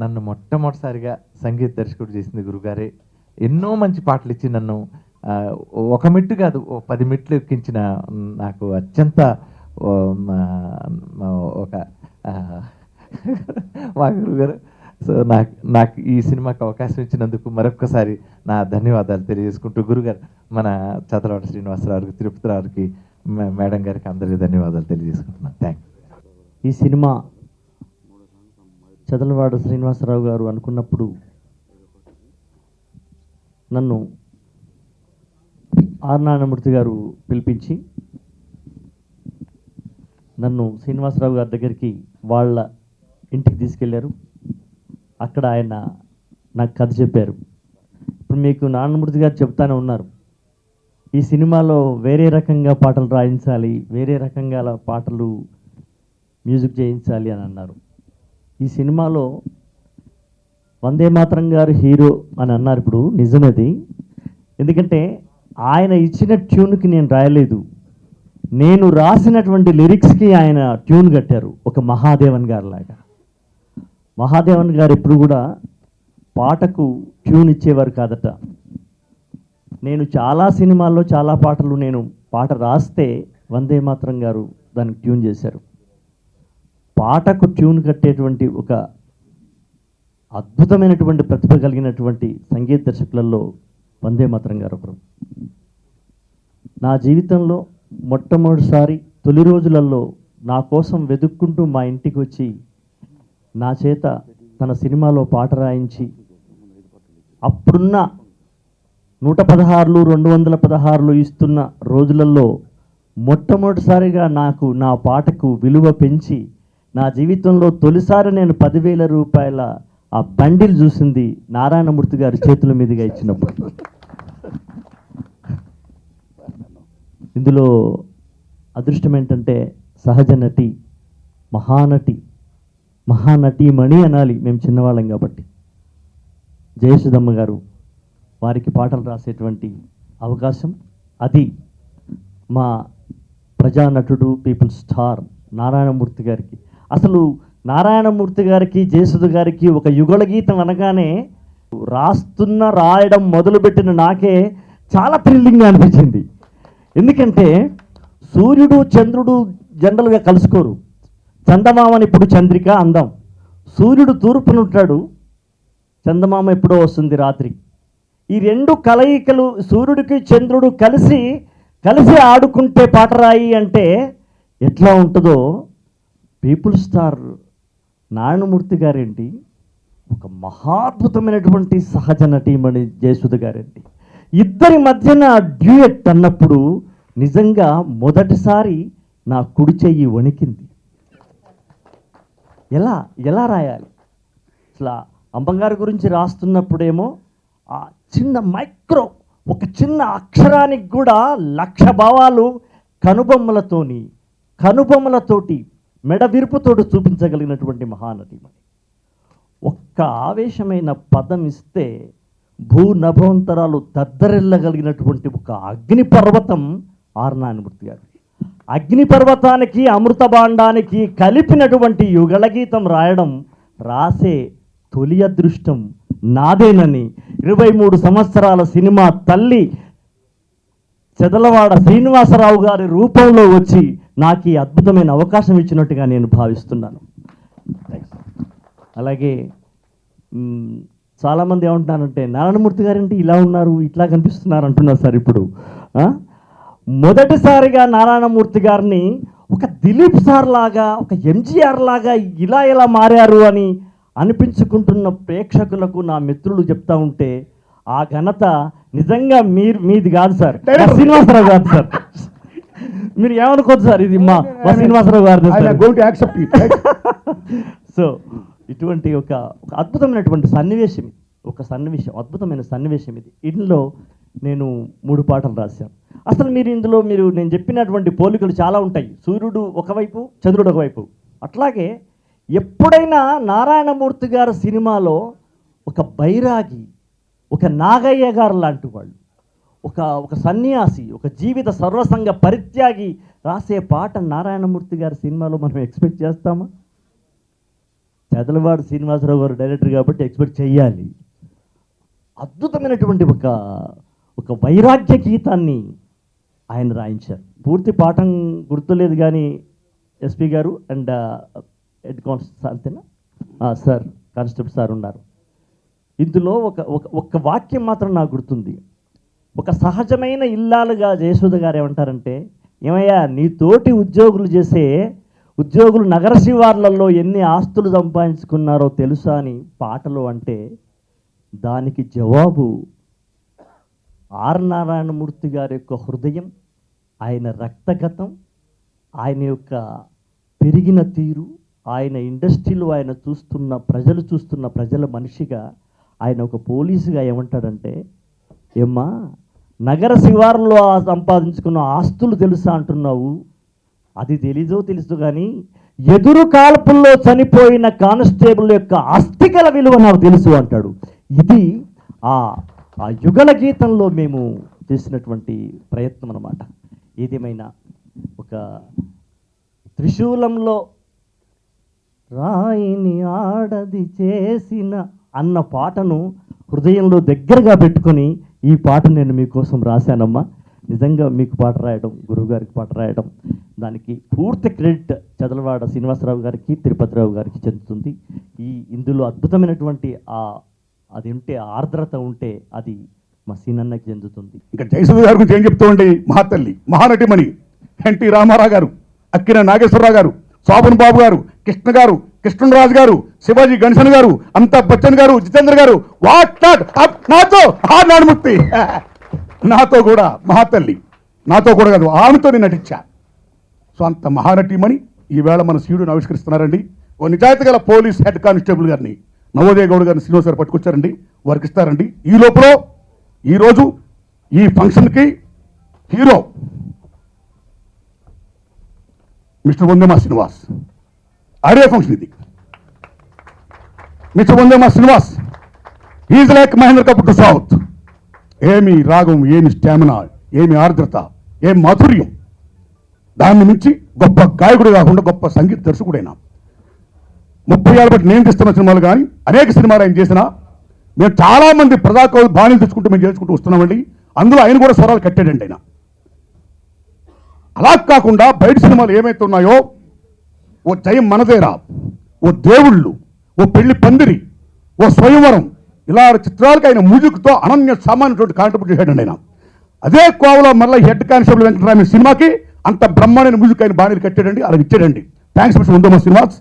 నన్ను మొట్టమొదటిసారిగా సంగీత దర్శకుడు చేసింది గురుగారే. ఎన్నో మంచి పాటలు ఇచ్చి నన్ను ఒక మెట్టు కాదు 10 మెట్లు ఎక్కించిన నాకు అత్యంత ఒక మా గురుగారు. సో నాకు ఈ సినిమాకి అవకాశం ఇచ్చినందుకు మరొక్కసారి నా ధన్యవాదాలు తెలియజేసుకుంటూ, గురుగారు మన చదలవాడ శ్రీనివాసరావుకి, తిరుపతి రావుకి, మేడం గారికి అందరికీ ధన్యవాదాలు తెలియజేసుకుంటున్నాను. Thank you. ఈ సినిమా చదలవాడ శ్రీనివాసరావు గారు అనుకున్నప్పుడు నన్ను ఆర్ నారాయణమూర్తి గారు పిలిపించి నన్ను శ్రీనివాసరావు గారి దగ్గరికి వాళ్ళ ఇంటికి తీసుకెళ్లారు. అక్కడ ఆయన నాకు కథ చెప్పారు. ఇప్పుడు మీకు నారాయణమూర్తి గారు చెప్తానే ఉన్నారు, ఈ సినిమాలో వేరే రకంగా పాటలు రాయించాలి, వేరే రకంగా పాటలు మ్యూజిక్ చేయించాలి అని అన్నారు. ఈ సినిమాలో వందే మాతరం గారు హీరో అని అన్నారు. ఇప్పుడు నిజమది. ఎందుకంటే ఆయన ఇచ్చిన ట్యూన్కి నేను రాయలేదు, నేను రాసినటువంటి లిరిక్స్కి ఆయన ట్యూన్ కట్టారు. ఒక మహాదేవన్ గారు లాగా. మహాదేవన్ గారు ఎప్పుడు కూడా పాటకు ట్యూన్ ఇచ్చేవారు కాదట. నేను చాలా సినిమాల్లో చాలా పాటలు నేను పాట రాస్తే వందే మాతరం గారు దానికి ట్యూన్ చేశారు. పాటకు ట్యూన్ కట్టేటువంటి ఒక అద్భుతమైనటువంటి ప్రతిభ కలిగినటువంటి సంగీత దర్శకులలో వందే మాతరం గారు ఒకరు. నా జీవితంలో మొట్టమొదటిసారి తొలి రోజులలో నా కోసం వెతుక్కుంటూ మా ఇంటికి వచ్చి నా చేత తన సినిమాలో పాట రాయించి, అప్పుడున్న 116 216 ఇస్తున్న రోజులలో మొట్టమొదటిసారిగా నాకు నా పాటకు విలువ పెంచి, నా జీవితంలో తొలిసారి నేను 10,000 రూపాయల ఆ బండిల్ చూసింది నారాయణమూర్తి గారి చేతుల మీదుగా ఇచ్చినప్పుడు. ఇందులో అదృష్టం ఏంటంటే సహజ నటి, మహానటీమణి అనాలి, మేము చిన్నవాళ్ళం కాబట్టి, జయసుధమ్మ గారు వారికి పాటలు రాసేటువంటి అవకాశం. అది మా ప్రజానటుడు, పీపుల్ స్టార్ నారాయణమూర్తి గారికి. అసలు నారాయణమూర్తి గారికి, జయసుధ గారికి ఒక యుగళ గీతం అనగానే రాయడం మొదలుపెట్టిన నాకే చాలా థ్రిల్లింగ్గా అనిపించింది. ఎందుకంటే సూర్యుడు చంద్రుడు జనరల్గా కలుసుకోరు. చందమామని ఇప్పుడు చంద్రిక అందం. సూర్యుడు తూర్పునుంటాడు, చందమామ ఎప్పుడో వస్తుంది రాత్రి. ఈ రెండు కలయికలు సూర్యుడికి చంద్రుడు కలిసి ఆడుకుంటే పాట రాయి అంటే ఎట్లా ఉంటుందో పీపుల్ స్టార్ నారాయణమూర్తి గారేంటి, ఒక మహాద్భుతమైనటువంటి సహజ నటీమణి జయసుధ గారేంటి, ఇద్దరి మధ్యన డ్యూయట్ అన్నప్పుడు నిజంగా మొదటిసారి నా కుడి చెయ్యి వణికింది. ఎలా రాయాలి అసలు? అమ్మగారి గురించి రాస్తున్నప్పుడేమో ఆ చిన్న ఒక చిన్న అక్షరానికి కూడా 1,00,000 భావాలు కనుబొమ్మలతోటి మెడ విరుపుతోటి చూపించగలిగినటువంటి మహానటిమణి. ఒక్క ఆవేశమైన పదం ఇస్తే భూనభోంతరాలు దద్దరిల్లగలిగినటువంటి ఒక అగ్నిపర్వతం ఆర్ నారాయణమూర్తి గారు. అగ్నిపర్వతానికి అమృత భాండానికి కలిపినటువంటి యుగళగీతం రాసే తొలి అదృష్టం నాదేనని 23 సంవత్సరాల సినిమా తల్లి చదలవాడ శ్రీనివాసరావు గారి రూపంలో వచ్చి నాకు ఈ అద్భుతమైన అవకాశం ఇచ్చినట్టుగా నేను భావిస్తున్నాను. అలాగే చాలామంది ఏమంటున్నారంటే నారాయణమూర్తి గారంటే ఇలా ఉన్నారు, ఇట్లా కనిపిస్తున్నారు అంటున్నారు సార్. ఇప్పుడు మొదటిసారిగా నారాయణమూర్తి గారిని ఒక దిలీప్ సార్ లాగా, ఒక ఎంజీఆర్ లాగా ఇలా మారారు అని అనిపించుకుంటున్న ప్రేక్షకులకు నా మిత్రులు చెప్తా ఉంటే ఆ ఘనత నిజంగా మీది కాదు సార్, శ్రీనివాసరావు గారు సార్. మీరు ఏమనుకోదు సార్, ఇది మా శ్రీనివాసరావు గారు. సో ఇటువంటి ఒక అద్భుతమైనటువంటి సన్నివేశం, అద్భుతమైన సన్నివేశం ఇది. ఇందులో నేను 3 పాటలు రాశాను. అసలు ఇందులో నేను చెప్పినటువంటి పోలికలు చాలా ఉంటాయి. సూర్యుడు ఒకవైపు, చంద్రుడు ఒకవైపు. అట్లాగే ఎప్పుడైనా నారాయణమూర్తి గారి సినిమాలో ఒక బైరాగి, ఒక నాగయ్య గారు లాంటి వాళ్ళు, ఒక సన్యాసి, ఒక జీవిత సర్వసంగ పరిత్యాగి రాసే పాట నారాయణమూర్తి గారి సినిమాలో మనం ఎక్స్పెక్ట్ చేస్తామా? చదలవాడ శ్రీనివాసరావు గారు డైరెక్టర్ కాబట్టి ఎక్స్పెక్ట్ చెయ్యాలి. అద్భుతమైనటువంటి ఒక వైరాగ్య గీతాన్ని ఆయన రాయించారు. పూర్తి పాఠం గుర్తులేదు కానీ ఎస్పీ గారు అండ్ హెడ్ కానిస్టేబుల్ అంతేనా సార్, కానిస్టేబుల్ సార్ ఉన్నారు. ఇందులో ఒక వాక్యం మాత్రం నాకు గుర్తుంది. ఒక సహజమైన ఇల్లాలుగా జయసుధ గారు ఏమంటారంటే, ఏమయ్యా నీ తోటి ఉద్యోగులు చేసే ఉద్యోగులు నగర శివార్లలో ఎన్ని ఆస్తులు సంపాదించుకున్నారో తెలుసా అని పాటలు అంటే, దానికి జవాబు ఆర్ నారాయణమూర్తి గారి యొక్క హృదయం, ఆయన రక్తగతం, ఆయన యొక్క పెరిగిన తీరు, ఆయన ఇండస్ట్రీలో ఆయన ప్రజలు చూస్తున్న ప్రజల మనిషిగా, ఆయన ఒక పోలీసుగా ఏమంటాడంటే, ఏమ్మా నగర శివారులో సంపాదించుకున్న ఆస్తులు తెలుసా అంటున్నావు, అది తెలుసు కానీ ఎదురు కాల్పుల్లో చనిపోయిన కానిస్టేబుల్ యొక్క అస్థికల విలువ నాకు తెలుసు అంటాడు. ఇది ఆ యుగల గీతంలో మేము చేసినటువంటి ప్రయత్నం అన్నమాట. ఏదేమైనా ఒక త్రిశూలంలో రాయిని ఆడది చేసిన అన్న పాటను హృదయంలో దగ్గరగా పెట్టుకొని ఈ పాట నేను మీకోసం రాశానమ్మా. నిజంగా మీకు పాట రాయడం, గురువుగారికి పాట రాయడం, దానికి పూర్తి క్రెడిట్ చదలవాడ శ్రీనివాసరావు గారికి, తిరుపతిరావు గారికి చెందుతుంది. ఇందులో అద్భుతమైనటువంటి అది ఉంటే, ఆర్ద్రత ఉంటే అది మా సీనన్నకి చెందుతుంది. ఇంకా జయసుధ గారి గురించి ఏం చెప్తూ ఉంటే, మహాతల్లి, మహానటిమణి ఎన్టీ రామారావు గారు, అక్కిన నాగేశ్వరరావు గారు, శోభన్ బాబు గారు, కృష్ణ గారు, కృష్ణరాజు గారు, శివాజీ గణేశన్ గారు, అమితాబ్ బచ్చన్ గారు, జితేంద్ర గారు, నాతో నారాయణమూర్తి, నాతో కూడా మహాతల్లి, నాతో కూడా కాదు ఆమెతో నేను నటించా. సో అంత మహానటిమణి ఈవేళ మన సీడుని ఆవిష్కరిస్తున్నారండి. ఓ నిజాయితీ గల పోలీస్ హెడ్ కానిస్టేబుల్ గారిని, నవోదయ గౌడ్ గారిని శ్రీనివాస్ గారు పట్టుకొచ్చారండి. వారికి ఇస్తారండి. ఈ లోపల ఈరోజు ఈ ఫంక్షన్కి హీరో మిస్టర్ వందేమా శ్రీనివాస్. అరే ఫంక్షన్ ఇది. మిస్టర్ వందేమా Srinivas is like Mahendra Kapoor to south. ఏమి రాగం, ఏమి స్టామినా, ఏమి ఆర్ద్రత, ఏమి మాధుర్యం. దాన్ని మించి గొప్ప గాయకుడు కాకుండా గొప్ప సంగీత దర్శకుడైనా. 30 ఏళ్ళ బట్టి నేను తీస్తున్న సినిమాలు కానీ అనేక సినిమాలు ఆయన చేసినా మేము చాలామంది ప్రజాకవులు బాణీలు తెచ్చుకుంటూ మేము చేసుకుంటూ వస్తున్నామండి. అందులో ఆయన కూడా స్వరాలు కట్టాడండి ఆయన. అలా కాకుండా బయట సినిమాలు ఏమైతే ఉన్నాయో, ఓ జయం మనదేరా, ఓ దేవుళ్ళు, ఓ పెళ్లి పందిరి, ఓ స్వయంవరం, ఇలా చిత్రాలకు ఆయన మ్యూజిక్తో అనన్య సామాన్యటువంటి కాంట్రిబ్యూట్ చేశాడండి ఆయన. అదే కోవలో మళ్ళీ హెడ్ కానిస్టేబుల్ వెంకటరామ సినిమాకి అంత బ్రహ్మాండమైన మ్యూజిక్ ఆయన బాణీలు కట్టాడండి. అలా ఇచ్చాడండి. థ్యాంక్స్ మిస్టర్ వందేమా శ్రీనివాస్.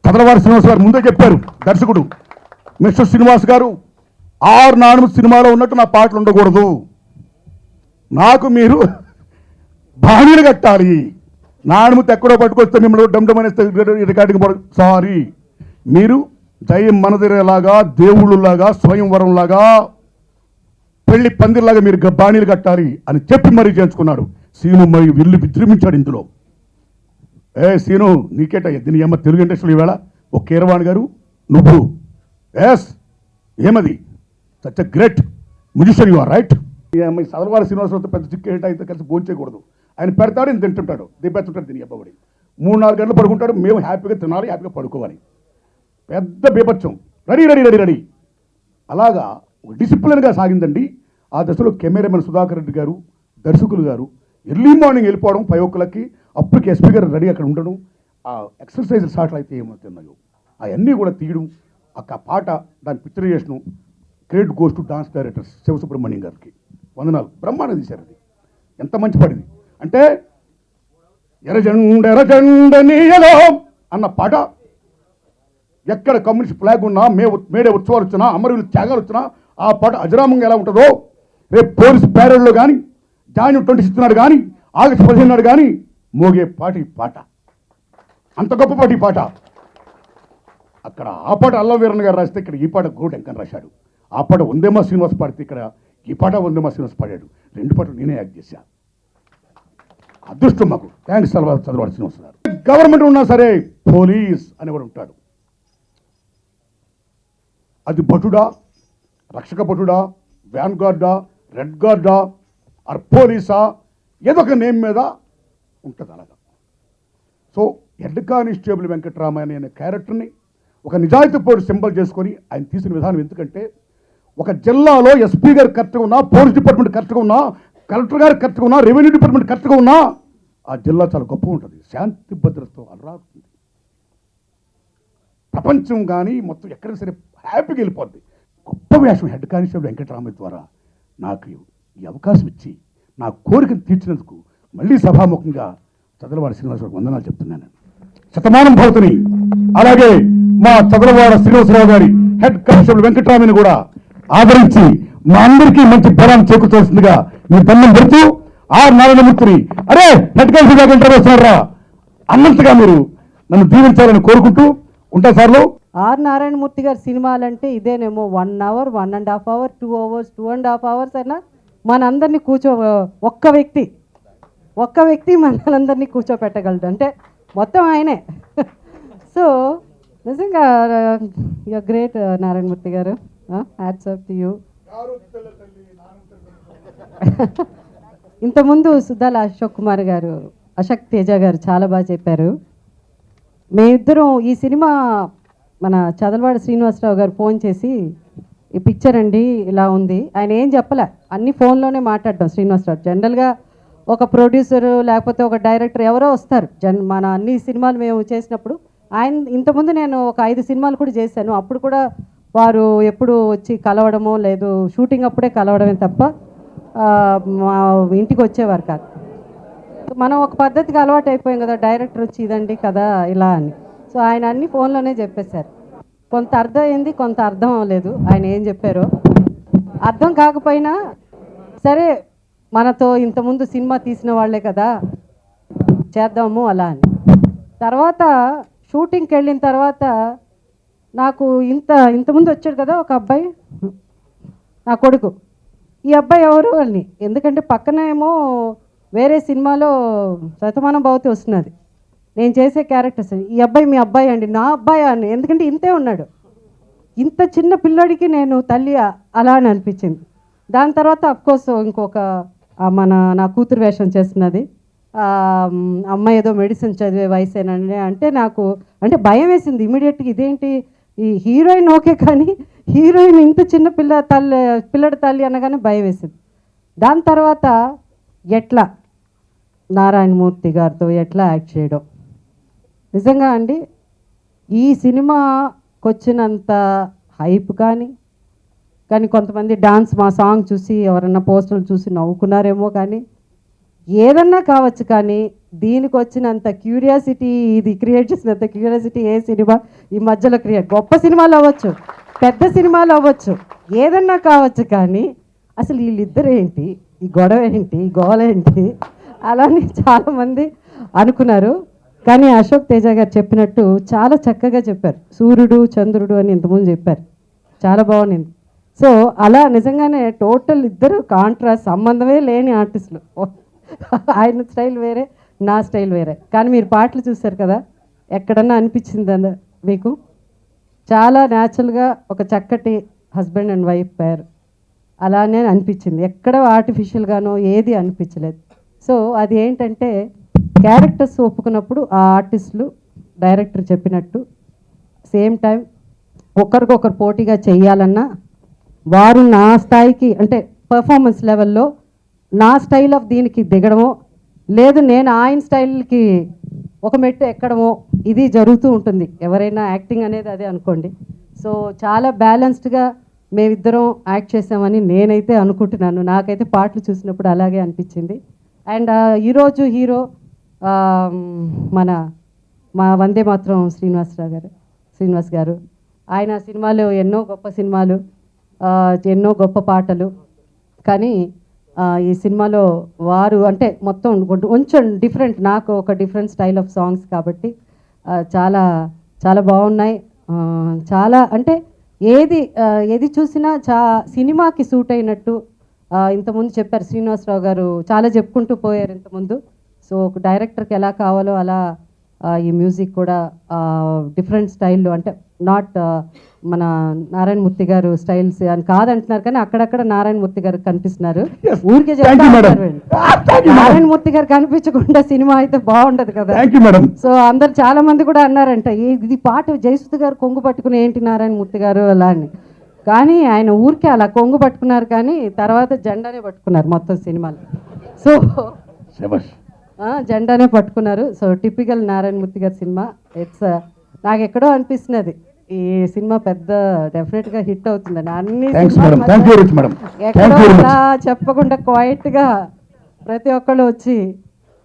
చదలవాడ శ్రీనివాస్ గారు ముందే చెప్పారు, దర్శకుడు మిస్టర్ శ్రీనివాస్ గారు, ఆర్ నారాయణమూర్తి సినిమాలో ఉన్నట్టు నా పాటలు ఉండకూడదు, నాకు మీరు బాణీలు కట్టాలి. నారాయణమూర్తి ఎక్కడో పట్టుకొస్తే మిమ్మల్ని డమ్ అనేస్తే రికార్డింగ్ సారీ, మీరు జయం మనదిరేలాగా, దేవుళ్ళులాగా, స్వయంవరంలాగా, పెళ్లి పందిర్లాగా మీరు బాణీలు కట్టాలి అని చెప్పి మరీ చేయించుకున్నాడు. సీను మరి వెళ్ళి విజృంభించాడు ఇందులో. సీను నీకేట దీని ఏమో తెలుగు ఇండస్ట్రీలో ఈవేళ ఓ కీరవాణి గారు, నువ్వు ఏమది such a great musician you are right. Chadalavada శ్రీనివాసరావుతో పెద్ద చిక్కేట అయితే కలిసి భోంచేయకూడదు. ఆయన పెడతాడు, ఈయన తింటుంటాడు, దిబ్బెత్తుంటాడు, దీని అబ్బబడి 3-4 గంటలు పడుకుంటాడు. మేము హ్యాపీగా తినాలి, హ్యాపీగా పడుకోవాలి. పెద్ద బీభత్సం, రెడీ రెడీ రెడీ రెడీ అలాగా ఒక డిసిప్లిన్గా సాగిందండి. ఆ దశలో కెమెరామెన్ సుధాకర్ రెడ్డి గారు, దర్శకులు గారు ఎర్లీ మార్నింగ్ వెళ్ళిపోవడం 5 o'clockకి, అప్పటికి ఎస్పీ గారు రెడీ అక్కడ ఉండడం, ఆ ఎక్సర్సైజ్ షాట్లు అయితే ఏమవుతున్నాయో అవన్నీ కూడా తీయడం, ఆ పాట దాని picturisation credit goes to dance directors Sivasubramaniam గారికి వందనాలు. బ్రహ్మాండం తీశారు. అది ఎంత మంచి పాటిది అంటే, ఎర్రజెండ నీయలో అన్న పాట ఎక్కడ కమ్యూనిస్ట్ ఫ్లాగ్ ఉన్నా, మేడే ఉత్సవాలు వచ్చినా, అమరవీరుల త్యాగాలు వచ్చినా ఆ పాట అజరామంగా ఎలా ఉంటుందో, రేపు పోలీస్ ప్యారెడ్లో కానీ, జాన్యురీ 26 నాడు కానీ, ఆగస్టు 15 నాడు కానీ మోగే పాట ఈ పాట. అంత గొప్ప పాట ఈ పాట. అక్కడ ఆ పాట అల్లం వీరన్న గారు రాస్తే ఇక్కడ ఈ పాట గోడ్ ఎంకన్ రాశాడు. ఆ పాట వందేమా శ్రీనివాస్ పాడితే ఇక్కడ ఈ పాట వందేమా శ్రీనివాస్ పాడాడు. 2 పాటలు నేనే యాక్ట్ చేశా. అదృష్టం మాకు. థ్యాంక్స్ చదలవాడ శ్రీనివాస్ గారు. గవర్నమెంట్ ఉన్నా సరే పోలీస్ అనేవాడు ఉంటాడు. అది భటుడా, రక్షక భటుడా, వ్యాన్ గార్డా, రెడ్ గార్డా, ఆర్ పోలీసా, ఏదో ఒక నేమ్ మీద ఉంటుంది అలాగా. సో హెడ్ కానిస్టేబుల్ వెంకటరామయ్య అనే క్యారెక్టర్ని ఒక నిజాయితీపూర్వక సింబల్ చేసుకొని ఆయన తీసిన విధానం. ఎందుకంటే ఒక జిల్లాలో ఎస్పీ గారు కరెక్ట్గా ఉన్నా, పోలీస్ డిపార్ట్మెంట్ కరెక్ట్గా ఉన్నా, కలెక్టర్ గారు కరెక్ట్గా ఉన్నా, రెవెన్యూ డిపార్ట్మెంట్ కరెక్ట్గా ఉన్నా ఆ జిల్లా చాలా గొప్ప ఉంటుంది, శాంతి భద్రతతో అలరాడుతుంది. ప్రపంచం కానీ మొత్తం ఎక్కడికి సరే హ్యాపీగా వెళ్ళిపోద్ది. గొప్ప వేషం హెడ్ కానిస్టేబుల్ వెంకటరామయ్య ద్వారా నాకు ఈ అవకాశం ఇచ్చి నా కోరికను తీర్చినందుకు మళ్ళీ సభాముఖంగా చదలవాడ శ్రీనివాసరావు వందనాలు చెప్తున్నాను. శతమానం భవతిని అలాగే మా చదలవాడ శ్రీనివాసరావు గారి హెడ్ కానిస్టేబుల్ వెంకటరామయ్యని కూడా ఆదరించి మా అందరికీ మంచి బలాన్ని చేకూర్చాల్సిందిగా మీ దండం పెడుతూ ఆర్ నారాయణమూర్తిని అరే హెడ్ కానిస్టేబుల్ వెంకటరావు వస్తున్నారా అన్నంతగా మీరు నన్ను దీవించాలని కోరుకుంటూ ఉంటా సార్లు. ఆర్ నారాయణమూర్తి గారి సినిమాలంటే ఇదేనేమో 1 hour, 1.5 hour, 2 hours, 2.5 hours అయినా మనందరినీ ఒక్క వ్యక్తి మనందరినీ కూర్చోపెట్టగలడు అంటే మొత్తం ఆయనే. సో నిజంగా యూఆర్ గ్రేట్ నారాయణమూర్తి గారు, హ్యాట్స్ ఆఫ్ టు యూ. ఇంతకుముందు సుద్దాల అశోక్ తేజ గారు చాలా బాగా చెప్పారు. మేమిద్దరం ఈ సినిమా మన చదలవాడ శ్రీనివాసరావు గారు ఫోన్ చేసి ఈ పిక్చర్ అండి ఇలా ఉంది, ఆయన ఏం చెప్పలే, అన్ని ఫోన్లోనే మాట్లాడడం శ్రీనివాసరావు. జనరల్గా ఒక ప్రొడ్యూసరు లేకపోతే ఒక డైరెక్టర్ ఎవరో వస్తారు మన అన్ని సినిమాలు మేము చేసినప్పుడు. ఆయన ఇంతకుముందు నేను ఒక 5 సినిమాలు కూడా చేశాను, అప్పుడు కూడా వారు ఎప్పుడు వచ్చి కలవడమో లేదు, షూటింగ్ అప్పుడే కలవడమే తప్ప మా ఇంటికి వచ్చేవారు కాదు. మనం ఒక పద్ధతికి అలవాటు అయిపోయాం కదా, డైరెక్టర్ వచ్చి ఇదండి కదా ఇలా అని. సో ఆయన అన్ని ఫోన్లోనే చెప్పేశారు. కొంత అర్థం అయింది, కొంత అర్థం అవ్వలేదు ఆయన ఏం చెప్పారో. అర్థం కాకపోయినా సరే మనతో ఇంతకుముందు సినిమా తీసిన వాళ్ళే కదా చేద్దాము అలా అని. తర్వాత షూటింగ్కి వెళ్ళిన తర్వాత నాకు ఇంతకుముందు వచ్చాడు కదా ఒక అబ్బాయి, నా కొడుకు, ఈ అబ్బాయి ఎవరు అని, ఎందుకంటే పక్కనేమో వేరే సినిమాలో శతమానం భవతి వస్తున్నది, నేను చేసే క్యారెక్టర్స్. ఈ అబ్బాయి మీ అబ్బాయి అండి, నా అబ్బాయి అని, ఎందుకంటే ఇంతే ఉన్నాడు, ఇంత చిన్న పిల్లోడికి నేను తల్లి అలా అని అనిపించింది. దాని తర్వాత అఫ్కోర్స్ ఇంకొక నా కూతురు వేషం చేస్తున్నది అమ్మాయి, ఏదో మెడిసిన్ చదివే వయసేనండి అంటే నాకు భయం వేసింది ఇమీడియట్గా. ఇదేంటి ఈ హీరోయిన్ ఓకే కానీ హీరోయిన్ ఇంత చిన్న పిల్లడి తల్లి అనగానే భయం వేసింది. దాని తర్వాత ఎట్లా నారాయణమూర్తి గారితో ఎట్లా యాక్ట్ చేయడం, నిజంగా అండి ఈ సినిమాకి వచ్చినంత హైప్ కానీ కొంతమంది డాన్స్ మా సాంగ్ చూసి ఎవరన్నా పోస్టర్లు చూసి నవ్వుకున్నారేమో కానీ ఏదన్నా కావచ్చు, కానీ దీనికి వచ్చినంత క్యూరియాసిటీ, ఇది క్రియేట్ చేసినంత క్యూరియాసిటీ ఏ సినిమా ఈ మధ్యలో గొప్ప సినిమాలు అవ్వచ్చు, పెద్ద సినిమాలు అవ్వచ్చు, ఏదన్నా కావచ్చు, కానీ అసలు వీళ్ళిద్దరు ఏంటి, ఈ గొడవ ఏంటి, ఈ గోల ఏంటి అలానే చాలామంది అనుకున్నారు. కానీ అశోక్ తేజ గారు చెప్పినట్టు చాలా చక్కగా చెప్పారు. సూర్యుడు చంద్రుడు అని ఇంతకుముందు చెప్పారు, చాలా బాగుంది. సో అలా నిజంగానే టోటల్ ఇద్దరు కాంట్రాస్ట్, సంబంధమే లేని ఆర్టిస్టులు. ఆయన స్టైల్ వేరే, నా స్టైల్ వేరే. కానీ మీరు పాటలు చూశారు కదా, ఎక్కడన్నా అనిపించిందా మీకు? చాలా న్యాచురల్గా ఒక చక్కటి హస్బెండ్ అండ్ వైఫ్ పేరు అలానే అనిపించింది, ఎక్కడ ఆర్టిఫిషియల్గానో ఏది అనిపించలేదు. సో అది ఏంటంటే క్యారెక్టర్స్ ఒప్పుకున్నప్పుడు ఆ ఆర్టిస్టులు డైరెక్టర్ చెప్పినట్టు సేమ్ టైం ఒకరికొకరు పోటీగా చెయ్యాలన్నా వారు నా స్థాయికి అంటే పర్ఫార్మెన్స్ లెవెల్లో నా స్టైల్ ఆఫ్ దీనికి దిగడమో లేదు నేను ఆయన స్టైల్కి ఒక మెట్టు ఎక్కడమో ఇది జరుగుతూ ఉంటుంది. ఎవరైనా యాక్టింగ్ అనేది అదే అనుకోండి. సో చాలా బ్యాలెన్స్డ్గా మేమిద్దరం యాక్ట్ చేసామని నేనైతే అనుకుంటున్నాను. నాకైతే పాటలు చూసినప్పుడు అలాగే అనిపించింది. అండ్ ఈరోజు హీరో మా వందే మాత్రం శ్రీనివాస్ గారు ఆయన సినిమాలు ఎన్నో గొప్ప సినిమాలు, ఎన్నో గొప్ప పాటలు. కానీ ఈ సినిమాలో వారు అంటే మొత్తం కొంచెం డిఫరెంట్, నాకు ఒక డిఫరెంట్ స్టైల్ ఆఫ్ సాంగ్స్ కాబట్టి చాలా చాలా బాగున్నాయి. చాలా అంటే ఏది చూసినా సినిమాకి సూట్ అయినట్టు. ఇంతకుముందు చెప్పారు శ్రీనివాసరావు గారు, చాలా చెప్పుకుంటూ పోయారు ఇంతకుముందు. సో ఒక డైరెక్టర్కి ఎలా కావాలో అలా ఈ మ్యూజిక్ కూడా డిఫరెంట్ స్టైల్లో, అంటే నాట్ మన నారాయణమూర్తి గారు స్టైల్స్ అని కాదంటున్నారు, కానీ అక్కడక్కడ నారాయణమూర్తి గారు కనిపిస్తున్నారు. Yes. ఊరికే Thank you, madam. Thank you, madam. Narayanamurthy గారు కనిపించకుండా సినిమా అయితే బాగుండదు కదా. Thank you madam. సో అందరు చాలా మంది కూడా అన్నారంట, ఇది పాట జయసుధ గారు కొంగు పట్టుకుని ఏంటి నారాయణమూర్తి గారు అలా అని. కానీ ఆయన ఊరికే అలా కొంగు పట్టుకున్నారు, కానీ తర్వాత జెండానే పట్టుకున్నారు మొత్తం సినిమాలో. సో శభాష్. జెండానే పట్టుకున్నారు. సో టిపికల్ నారాయణమూర్తి గారి సినిమా. ఇట్స్ నాకు ఎక్కడో అనిపిస్తున్నది ఈ సినిమా పెద్ద డెఫినెట్గా హిట్ అవుతుందని. అన్ని థ్యాంక్స్ సినిమాల madam. Thank you very much madam. ఎక్కడో థ్యాంక్ యూ వెరీ మచ్. అలా చెప్పకుండా క్వైట్గా ప్రతి ఒక్కళ్ళు వచ్చి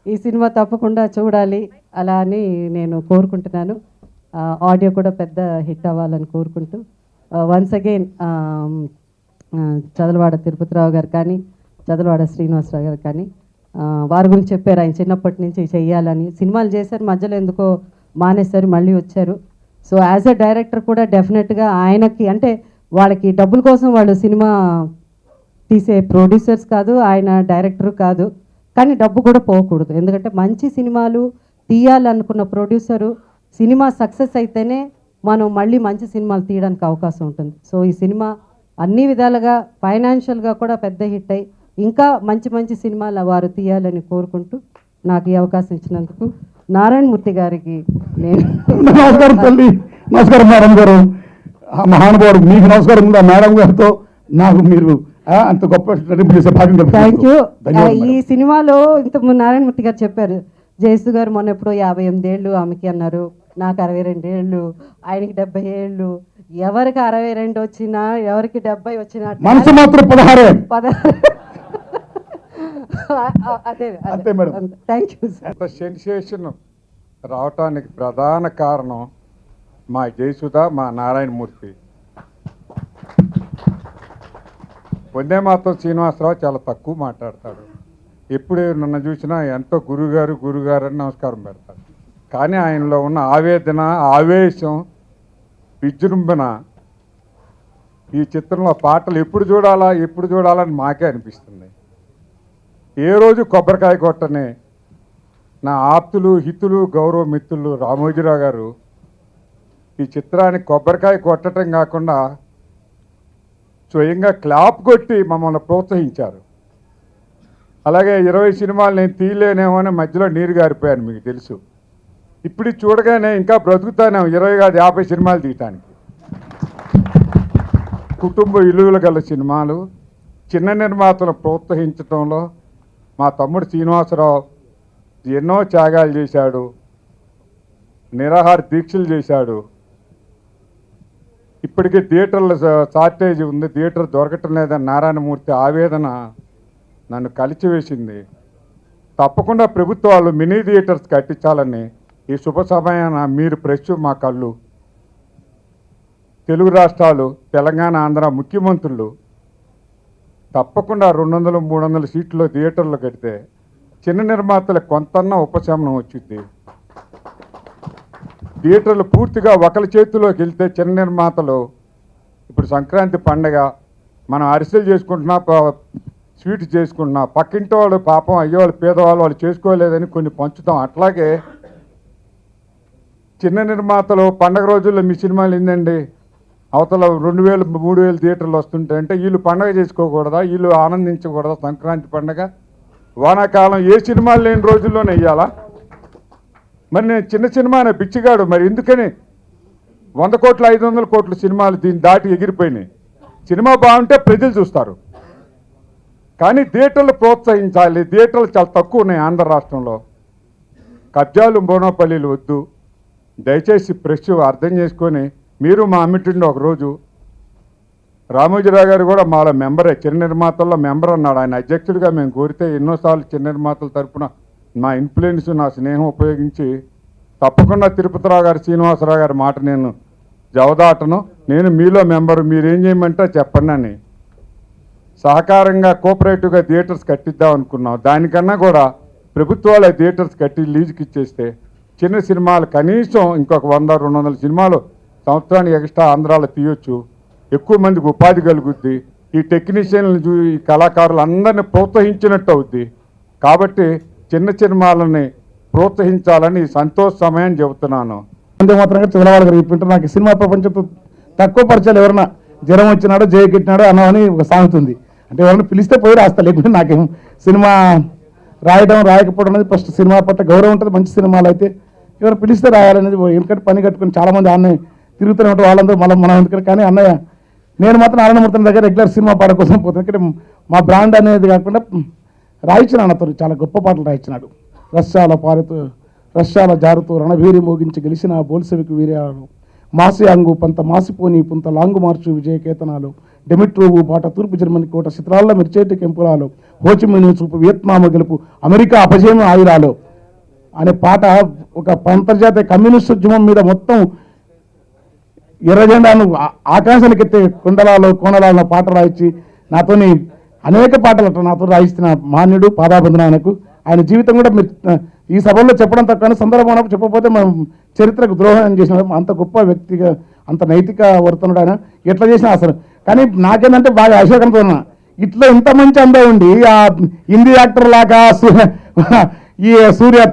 ఈ సినిమా తప్పకుండా చూడాలి అలా అని నేను కోరుకుంటున్నాను. ఆడియో కూడా పెద్ద హిట్ అవ్వాలని కోరుకుంటూ వన్స్ అగైన్ చదలవాడ తిరుపతిరావు గారు కానీ చదలవాడ శ్రీనివాసరావు గారు కానీ వారి గురించి చెప్పారు. ఆయన చిన్నప్పటి నుంచి చెయ్యాలని సినిమాలు చేశారు, మధ్యలో ఎందుకో మానేశారు, మళ్ళీ వచ్చారు. సో యాజ్ ఎ డైరెక్టర్ కూడా డెఫినెట్గా ఆయనకి, అంటే వాళ్ళకి డబ్బుల కోసం వాళ్ళు సినిమా తీసే ప్రొడ్యూసర్స్ కాదు, ఆయన డైరెక్టర్ కాదు, కానీ డబ్బు కూడా పోకూడదు. ఎందుకంటే మంచి సినిమాలు తీయాలనుకున్న ప్రొడ్యూసరు సినిమా సక్సెస్ అయితేనే మనం మళ్ళీ మంచి సినిమాలు తీయడానికి అవకాశం ఉంటుంది. సో ఈ సినిమా అన్ని విధాలుగా ఫైనాన్షియల్గా కూడా పెద్ద హిట్ అయ్యి ఇంకా మంచి మంచి సినిమాలు వారు తీయాలని కోరుకుంటూ నాకు ఈ అవకాశం ఇచ్చినందుకు నారాయణమూర్తి గారికి నేను నమస్కారం తల్లి. నమస్కారం మేడం గారు. ఆ మహానుభావుడు మీకు నమస్కారం ఉందా మేడం గారితో నాకు మీరు అంత గొప్ప నటింపు చేసే భాగ్యం థ్యాంక్ యూ. ధన్యవాదాలు ఈ మేడం. సినిమాలో ఇంతకుముందు నారాయణమూర్తి గారు చెప్పారు, జయసు గారు మొన్న ఎప్పుడో 58 ఏళ్ళు ఆమెకి అన్నారు, నాకు 62 ఏళ్ళు, ఆయనకి 70 ఏళ్ళు. ఎవరికి 62 వచ్చినా ఎవరికి 70 వచ్చినా మనసు మాత్రం 16. 16 అదే అంతే మేడం. Thank you sir. అంత సెన్సేషన్ రావటానికి ప్రధాన కారణం మా జయసుధ, మా నారాయణమూర్తి. వందే మాత్రం శ్రీనివాసరావు చాలా తక్కువ మాట్లాడతాడు. ఎప్పుడు నన్ను చూసినా ఎంతో గురుగారు గురుగారు అని నమస్కారం పెడతాడు. కానీ ఆయనలో ఉన్న ఆవేదన, ఆవేశం, విజృంభణ ఈ చిత్రంలో పాటలు ఎప్పుడు చూడాలని మాకే అనిపిస్తుంది. ఏ రోజు కొబ్బరికాయ కొట్టని నా ఆప్తులు, హితులు, గౌరవ మిత్రులు రామోజీరావు గారు ఈ చిత్రానికి కొబ్బరికాయ కొట్టడం కాకుండా స్వయంగా క్లాప్ కొట్టి మమ్మల్ని ప్రోత్సహించారు. అలాగే 20 సినిమాలు నేను తీయలేనేమో అని మధ్యలో నీరు గారిపోయాను, మీకు తెలుసు. ఇప్పుడు చూడగానే ఇంకా బ్రతుకుతానేమో 20 కాదు 50 సినిమాలు తీయటానికి. కుటుంబ విలువలు గల సినిమాలు, చిన్న నిర్మాతలను ప్రోత్సహించడంలో మా తమ్ముడు శ్రీనివాసరావు ఎన్నో త్యాగాలు చేశాడు, నిరాహార దీక్షలు చేశాడు. ఇప్పటికీ థియేటర్ల షార్టేజ్ ఉంది, థియేటర్ దొరకటం లేదని నారాయణమూర్తి ఆవేదన నన్ను కలిచివేసింది. తప్పకుండా ప్రభుత్వాలు మినీ థియేటర్స్ కట్టించాలని ఈ శుభ సమయాన మీరు ప్రెస్, మా కళ్ళు, తెలుగు రాష్ట్రాలు, తెలంగాణ, ఆంధ్ర ముఖ్యమంత్రులు తప్పకుండా 200-300 సీట్లు థియేటర్లు కడితే చిన్న నిర్మాతలకు కొంతన్నా ఉపశమనం వచ్చింది. థియేటర్లు పూర్తిగా ఒకరి చేతిలోకి వెళ్తే చిన్న నిర్మాతలు, ఇప్పుడు సంక్రాంతి పండగ మనం అరిసెలు చేసుకుంటున్నా, స్వీట్ చేసుకుంటున్నా, పక్కింటి వాళ్ళు పాపం అయ్యేవాళ్ళు పేదవాళ్ళు వాళ్ళు చేసుకోలేదని కొన్ని పంచుతాం. అట్లాగే చిన్న నిర్మాతలు పండగ రోజుల్లో మీ సినిమాలు ఏందండి అవతల 2000-3000 థియేటర్లు వస్తుంటాయి అంటే వీళ్ళు పండగ చేసుకోకూడదా, వీళ్ళు ఆనందించకూడదా? సంక్రాంతి పండగ వానాకాలం ఏ సినిమాలు లేని రోజుల్లోనే వెయ్యాలా? మరి నేను చిన్న సినిమా అనే పిచ్చిగాడు, మరి ఎందుకని 100 కోట్లు 500 కోట్ల సినిమాలు దీన్ని దాటి ఎగిరిపోయినాయి? సినిమా బాగుంటే ప్రజలు చూస్తారు, కానీ థియేటర్లు ప్రోత్సహించాలి. థియేటర్లు చాలా తక్కువ ఉన్నాయి ఆంధ్ర రాష్ట్రంలో. కబ్జాలు, మోనోపల్లీలు వద్దు. దయచేసి ప్రెస్ అర్థం చేసుకొని మీరు మా అమ్మిటిండి ఒకరోజు రామోజీరావు గారు కూడా మాలో మెంబరే, చిన్న నిర్మాతల్లో మెంబర్ అన్నాడు. ఆయన అధ్యక్షుడిగా మేము కోరితే ఎన్నోసార్లు చిన్న నిర్మాతల తరఫున నా ఇన్ఫ్లుయెన్స్, నా స్నేహం ఉపయోగించి తప్పకుండా తిరుపతిరావు గారు, శ్రీనివాసరావు గారి మాట నేను జవదాటను, నేను మీలో మెంబరు, మీరేం చేయమంటే చెప్పండి అని సహకారంగా కోఆపరేటివ్గా థియేటర్స్ కట్టిద్దాం అనుకున్నాం. దానికన్నా కూడా ప్రభుత్వాలు థియేటర్స్ కట్టి లీజుకి ఇచ్చేస్తే చిన్న సినిమాలు కనీసం ఇంకొక 100-200 సినిమాలు సంవత్సరానికి ఎక్స్ట్రా ఆంధ్రాలో తీయొచ్చు. ఎక్కువ మందికి ఉపాధి కలుగుద్ది. ఈ టెక్నీషియన్లు, ఈ కళాకారులు అందరినీ ప్రోత్సహించినట్టు అవుద్ది. కాబట్టి చిన్న సినిమాలని ప్రోత్సహించాలని ఈ సంతోష సమయం చెబుతున్నాను. అంతే మాత్రంగా చంద్రబాబు గారు చెప్పింటారు. నాకు సినిమా ప్రపంచంతో తక్కువ పరిచయాలు ఎవరన్నా జ్వరం వచ్చినాడో జయకెట్టినాడో అన్నమని ఒక సామెత ఉంది. అంటే ఎవరైనా పిలిస్తే పోయి రాస్తా, లేకుంటే నాకేం సినిమా రాయడం రాయకపోవడం అనేది ఫస్ట్ సినిమా పట్ల గౌరవం ఉంటుంది. మంచి సినిమాలు అయితే ఎవరు పిలిస్తే రాయాలనేది, ఎందుకంటే పని కట్టుకుని చాలామంది అన్నయ్య తిరుగుతూనే ఉంటారు, వాళ్ళందరూ మనం ఎందుకంటే. కానీ అన్నయ్య నేను మాత్రం నారాయణమూర్తి దగ్గర రెగ్యులర్ సినిమా పాట కోసం పోతాను. ఎందుకంటే మా బ్రాండ్ అనేది కాకుండా రాయించిన అన్నతో చాలా గొప్ప పాటలు రాయించినాడు. రష్యాల జారుతూ రణభీరి మోగించి గెలిచిన బోల్సెవికి వీర్యాలు, మాసి అంగు పంత మాసిపోని పుంత లాంగు మార్చు విజయ కేతనాలు, డెమిట్రోవు బాట తూర్పు జర్మనీ కోట చిత్రాల్లో మిర్చేటి కెంపురాలు, హోచిమిని చూపు వియత్నాము గెలుపు అమెరికా అపజయం ఆయురాలు అనే పాట ఒక అంతర్జాతీయ కమ్యూనిస్ట్ ఉద్యమం మీద మొత్తం ఎర్రజెండాను ఆకాశానికి ఎత్తే కుండలాలో కోనలాలో పాట రాయించి నాతోని అనేక పాటలు అట్లా నాతో రాయిస్తున్న మాన్యుడు పాదాబంధనాయనకు. ఆయన జీవితం కూడా మీరు ఈ సభల్లో చెప్పడం తక్కువ, సందర్భం చెప్పకపోతే మనం చరిత్రకు ద్రోహం చేసిన అంత గొప్ప వ్యక్తిగా, అంత నైతిక వర్తనుడు ఆయన. ఎట్లా చేసినా అసలు. కానీ నాకేంటంటే బాగా అశోకంతో ఉన్నా, ఇట్లా ఇంత మంచి అందం ఉండి ఆ హిందీ యాక్టర్ లాగా ఈ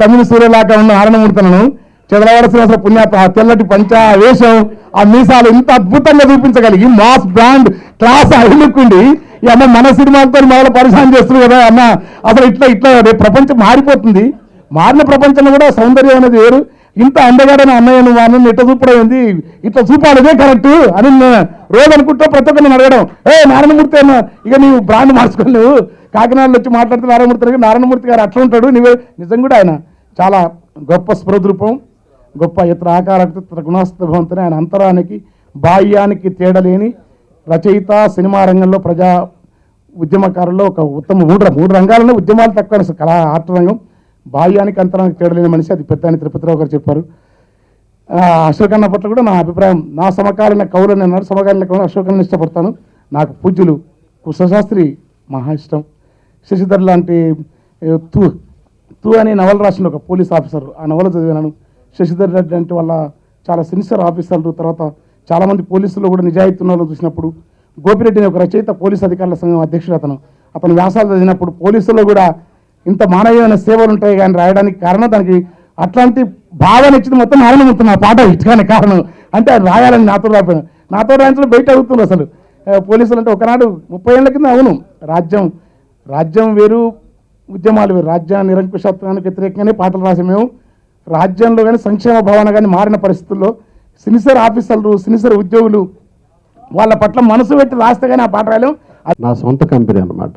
తమిళ సూర్య లాగా ఉన్న నారాయణమూర్తులను చంద్రబాబు శ్రీనివాసరావు పుణ్యాత్మ ఆ తెల్లటి పంచ వేషం, ఆ మీసాలు ఇంత అద్భుతంగా చూపించగలిగి మాస్ బ్రాండ్ క్లాస్ అల్లుకుండి ఈ అమ్మ మన సినిమాలతో మొదలు పరిశాన్ చేస్తుంది కదా అన్న. అసలు ఇట్లా రేపు ప్రపంచం మారిపోతుంది. మారిన ప్రపంచంలో కూడా సౌందర్యం అనేది వేరు. ఇంత అందగాడని అన్నయ్యను వాళ్ళని ఇట్లా చూపడమైంది, ఇట్లా చూపాలి ఇదే కరెక్ట్ అని రోజు అనుకుంటా ప్రతి ఒక్కరిని అడగడం. నారాయణమూర్తి అన్న ఇక నీవు బ్రాండ్ మార్చుకొని నువ్వు కాకినాడలో వచ్చి మాట్లాడితే నారాయణమూర్తి గారు అట్లా ఉంటాడు. నిజం కూడా ఆయన చాలా గొప్ప స్ఫురద్రూపం, గొప్ప ఇతర ఆకారత గుణాస్తభవంతుని. ఆయన అంతరానికి బాహ్యానికి తేడలేని రచయిత, సినిమా రంగంలో ప్రజా ఉద్యమకారుల్లో ఒక ఉత్తమ మూడు రంగాలలో ఉద్యమాలు తక్కువ, కళా ఆర్ట్ రంగం, బాహ్యానికి అంతరానికి తేడలేని మనిషి. అది పెద్ద అని తిరుపతిరావు గారు చెప్పారు. అశోకన్న పట్ల కూడా నా అభిప్రాయం, నా సమకాలీన కవులని అన్నారు, సమకాలీన కవులు అశోకన్న ఇష్టపడతాను. నాకు పూజ్యులు కృష్ణశాస్త్రి మహా ఇష్టం. శశిధర్ లాంటి తూ అని నవల రాసిన ఒక పోలీస్ ఆఫీసర్, ఆ నవల చదివినాను. శశిధర్ రెడ్డి అంటే వాళ్ళ చాలా సిన్సియర్ ఆఫీసర్లు. తర్వాత చాలామంది పోలీసులు కూడా నిజాయితీ ఉన్న వాళ్ళు చూసినప్పుడు, గోపిరెడ్డిని ఒక రచయిత పోలీస్ అధికారుల సంఘం అధ్యక్షుడు అతను వ్యాసాలు చదివినప్పుడు పోలీసుల్లో కూడా ఇంత మానవీయమైన సేవలు ఉంటాయి కానీ రాయడానికి కారణం, దానికి అట్లాంటి భావన ఇచ్చింది మొత్తం నారాయణమూర్తి ఆ పాట ఇచ్చగానే కారణం. అంటే అది రాయాలని నాతో రాపోయాను, నాతో రాయించడం బయట అవుతుంది. అసలు పోలీసులు అంటే ఒకనాడు 30 ఏళ్ల కింద అవును రాజ్యం వేరు, ఉద్యమాలు వేరు. రాజ్య నిరంకుశత్వానికి వ్యతిరేకంగానే పాటలు రాసే మేము రాజ్యంలో కానీ సంక్షేమ భావన కానీ మారిన పరిస్థితుల్లో సిన్సియర్ ఆఫీసర్లు, సిన్సియర్ ఉద్యోగులు వాళ్ళ పట్ల మనసు పెట్టి రాస్తే కానీ ఆ పాట రాయలేం. నా సొంత కంపెనీ అనమాట.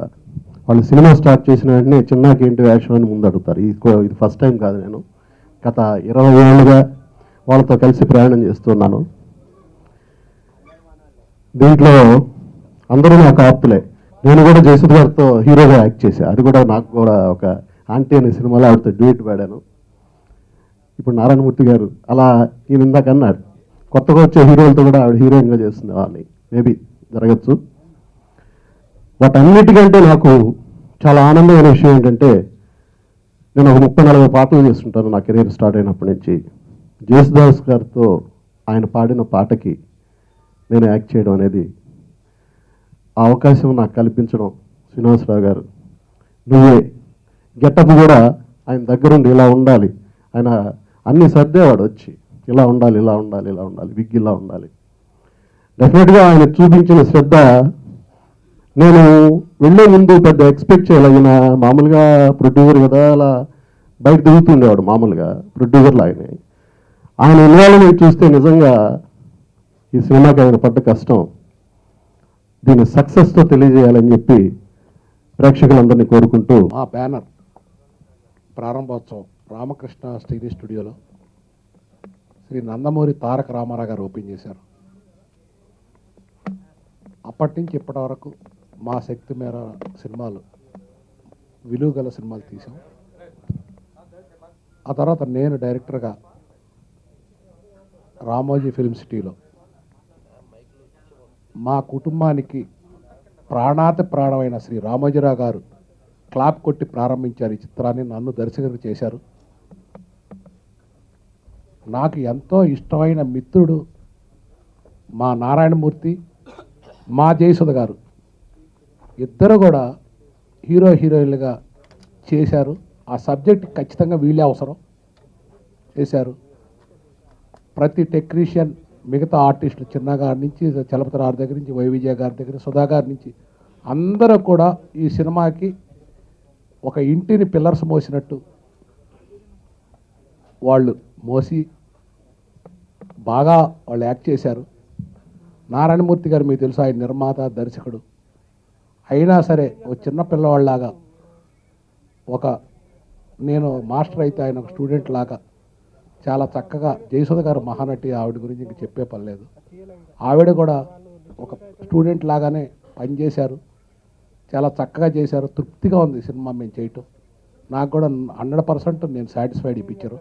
వాళ్ళు సినిమా స్టార్ట్ చేసిన వెంటనే చిన్నకి ఏంటి వేషం అని ముందు అడుగుతారు. ఇది ఫస్ట్ టైం కాదు, నేను గత 20 ఏళ్ళుగా వాళ్ళతో కలిసి ప్రయాణం చేస్తున్నాను. దీంట్లో అందరూ నాకు ఆప్తులే. నేను కూడా జయసుధ్ గారితో హీరోగా యాక్ట్ చేశాను. అది కూడా నాకు కూడా ఒక ఆంటీ అనే సినిమాలో ఆవిడతో డ్యూట్ పాడాను. ఇప్పుడు నారాయణమూర్తి గారు అలా ఈయన ఇందాక అన్నాడు, కొత్తగా వచ్చే హీరోలతో కూడా ఆవిడ హీరోయిన్గా చేస్తుంది. వాళ్ళని మేబీ జరగచ్చు. వాటన్నిటికంటే నాకు చాలా ఆనందమైన విషయం ఏంటంటే, నేను ఒక 30-40 పాటలు చేస్తుంటాను నా కెరీర్ స్టార్ట్ అయినప్పటి నుంచి. జేసుదాస్ గారితో ఆయన పాడిన పాటకి నేను యాక్ట్ చేయడం అనేది, ఆ అవకాశం నాకు కల్పించడం శ్రీనివాసరావు గారు. నువ్వే గెటప్ కూడా ఆయన దగ్గరుండి ఇలా ఉండాలి, ఆయన అన్నీ సర్దేవాడు వచ్చి, ఇలా ఉండాలి ఇలా ఉండాలి ఇలా ఉండాలి, విగ్ ఇలా ఉండాలి. డెఫినెట్గా ఆయన చూపించిన శ్రద్ధ నేను వెళ్ళే ముందు పెద్ద ఎక్స్పెక్ట్ చేయాలి. ఆయన మామూలుగా ప్రొడ్యూసర్ కదా, అలా బయట దిగుతుండేవాడు మామూలుగా ప్రొడ్యూసర్లు. ఆయన ఇన్వాల్వ్మెంట్ చూస్తే నిజంగా ఈ సినిమాకి ఆయన పడ్డ కష్టం దీన్ని సక్సెస్తో తెలియజేయాలని చెప్పి ప్రేక్షకులందరినీ కోరుకుంటూ, మా బ్యానర్ ప్రారంభోత్సవం రామకృష్ణ శ్రీని స్టూడియోలో శ్రీ నందమూరి తారక రామారావు గారు ఓపెన్ చేశారు. అప్పటి నుంచి ఇప్పటి వరకు మా శక్తి మేర సినిమాలు, విలువ గల సినిమాలు తీసాం. ఆ తర్వాత నేను డైరెక్టర్గా రామోజీ ఫిల్మ్ సిటీలో మా కుటుంబానికి ప్రాణాతి ప్రాణమైన శ్రీ రామోజీరావు గారు క్లాప్ కొట్టి ప్రారంభించారు ఈ చిత్రాన్ని. నన్ను దర్శకుడు చేశారు. నాకు ఎంతో ఇష్టమైన మిత్రుడు మా నారాయణమూర్తి, మా జయసుధ గారు ఇద్దరు కూడా హీరోయిన్లుగా చేశారు. ఆ సబ్జెక్ట్ ఖచ్చితంగా వీళ్ళే అవసరం. వేశారు. ప్రతి టెక్నీషియన్, మిగతా ఆర్టిస్టులు, చిన్న గారి నుంచి చలపతి గారి దగ్గర నుంచి, వైవిజయ గారి దగ్గర, సుధా గారి నుంచి అందరూ కూడా ఈ సినిమాకి ఒక ఇంటిని పిల్లర్స్ మోసినట్టు వాళ్ళు మోసి బాగా వాళ్ళు యాక్ట్ చేశారు. నారాయణమూర్తి గారు మీకు తెలుసు, ఆయన నిర్మాత, దర్శకుడు. అయినా సరే ఒక చిన్న పిల్లవాళ్ళలాగా, నేను మాస్టర్ అయితే ఆయన ఒక స్టూడెంట్ లాగా చాలా చక్కగా, జయసుధ గారు మహానటి, ఆవిడ గురించి ఇంక చెప్పే పని లేదు. ఆవిడ కూడా ఒక స్టూడెంట్ లాగానే పనిచేశారు, చాలా చక్కగా చేశారు. తృప్తిగా ఉంది సినిమా మేము చేయటం. నాకు కూడా 100% నేను సాటిస్ఫైడ్ ఈ పిక్చరు.